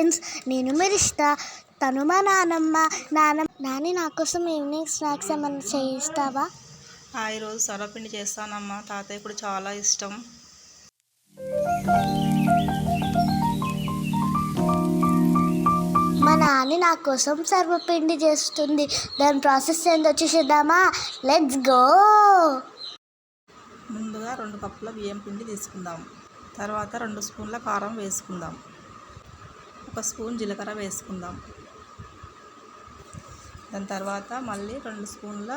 Friends, నేను మిరిష్ట, తను మా నానమ్మ. నాని నా కోసం ఈవినింగ్ స్నాక్స్ ఏమైనా చేయిస్తావా? ఈరోజు సర్వపిండి చేస్తానమ్మా. తాతయ్య కూడా చాలా ఇష్టం. మా నాని నా కోసం సర్వపిండి చేస్తుంది. దాని ప్రాసెస్ ఏందో చూసేద్దామా? Let's go. ముందుగా 2 కప్పుల బియ్యం పిండి తీసుకుందాం. తర్వాత 2 స్పూన్ల కారం వేసుకుందాం. 1 స్పూన్ జీలకర్ర వేసుకుందాం. దాని తర్వాత మళ్ళీ 2 స్పూన్ల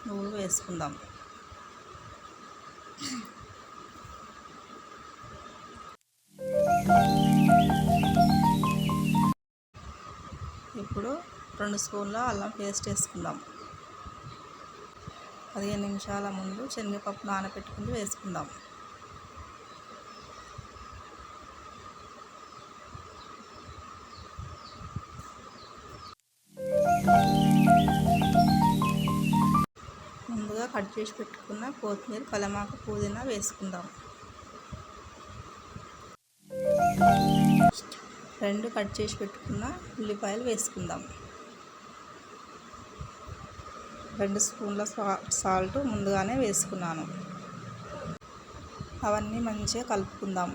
నువ్వులు వేసుకుందాం. ఇప్పుడు 2 స్పూన్ల అల్లం పేస్ట్ వేసుకుందాం. 15 నిమిషాల ముందు శనగపప్పు నానబెట్టుకుని వేసుకుందాం. ముందుగా కట్ చేసి పెట్టుకున్న కొత్తిమీర, కలమాకు, పుదీనా వేసుకుందాం. 2 కట్ చేసి పెట్టుకున్న ఉల్లిపాయలు వేసుకుందాం. 2 స్పూన్ల సాల్ట్ ముందుగానే వేసుకున్నాను. అవన్నీ మంచిగా కలుపుకుందాం.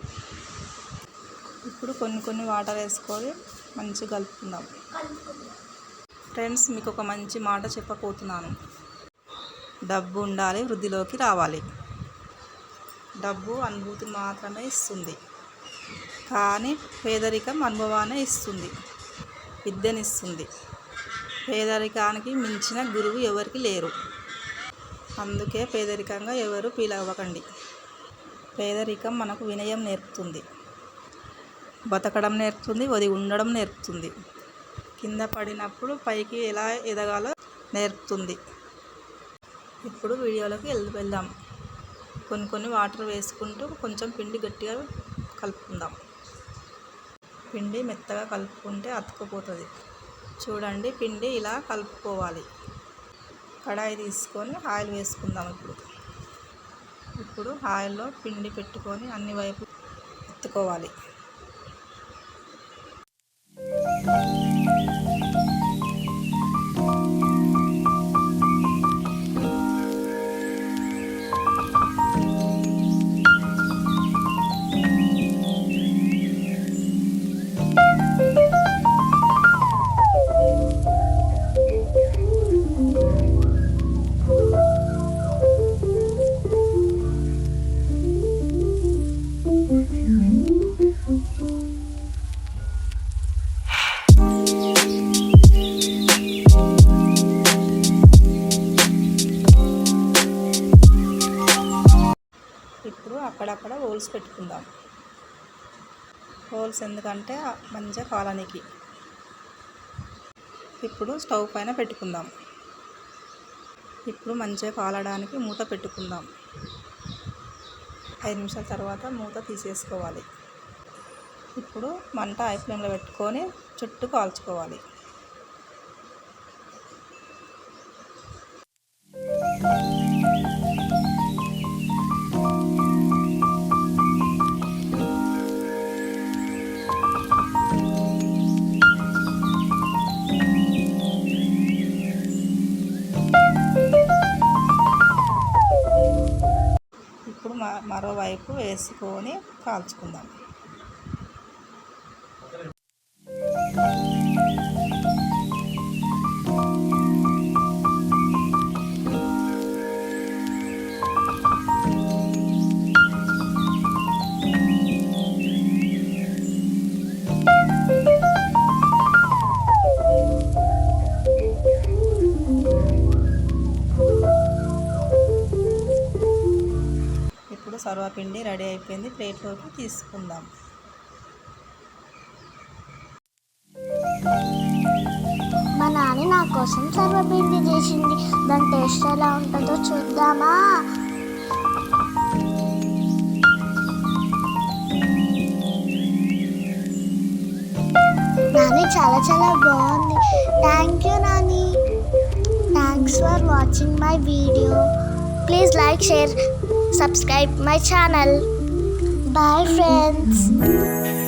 ఇప్పుడు కొన్ని వాటర్ వేసుకొని మంచిగా కలుపుకుందాం. ఫ్రెండ్స్, మీకు ఒక మంచి మాట చెప్పబోతున్నాను. డబ్బు ఉండాలి, వృద్ధిలోకి రావాలి. డబ్బు అనుభూతి మాత్రమే ఇస్తుంది, కానీ పేదరికం అనుభవాన్ని ఇస్తుంది, విద్యనిస్తుంది. పేదరికానికి మించిన గురువు ఎవరికి లేరు. అందుకే పేదరికంగా ఎవరు ఫీల్ అవ్వకండి. పేదరికం మనకు వినయం నేర్పుతుంది, బతకడం నేర్పుతుంది, ఉండడం నేర్పుతుంది. కింద పడినప్పుడు పైకి ఎలా ఎదగాలో నేర్పుతుంది. ఇప్పుడు వీడియోలోకి వెళ్దాం. కొన్ని వాటర్ వేసుకుంటూ కొంచెం పిండి గట్టిగా కలుపుకుందాం. పిండి మెత్తగా కలుపుకుంటే అతుక్కుపోతుంది. చూడండి, పిండి ఇలా కలుపుకోవాలి. కడాయి తీసుకొని ఆయిల్ వేసుకుందాం. ఇప్పుడు ఆయిల్లో పిండి పెట్టుకొని అన్ని వైపు ఎత్తుకోవాలి. ఇప్పుడు అక్కడక్కడ హోల్స్ పెట్టుకుందాం. హోల్స్ ఎందుకంటే మంచిగా కాలనికి. ఇప్పుడు స్టవ్ పైన పెట్టుకుందాం. ఇప్పుడు మంచిగా కాలడానికి మూత పెట్టుకుందాం. 5 నిమిషాల తర్వాత మూత తీసేసుకోవాలి. ఇప్పుడు మంట హై ఫ్లేమ్లో పెట్టుకొని చుట్టూ కాల్చుకోవాలి. ఇప్పుడు మరోవైపు వేసుకొని కాల్చుకుందాం. సర్వపిండి రెడీ అయిపోయింది. ప్లేట్లోకి తీసుకుందాం. మా నాని నా కోసం సర్వపిండి చేసింది. దాని టేస్ట్ ఎలా ఉంటుందో చూద్దామా? నాని చాలా బాగుంది. Thank you Nani. Thanks for watching my video. Please like, share, subscribe my channel. Bye friends.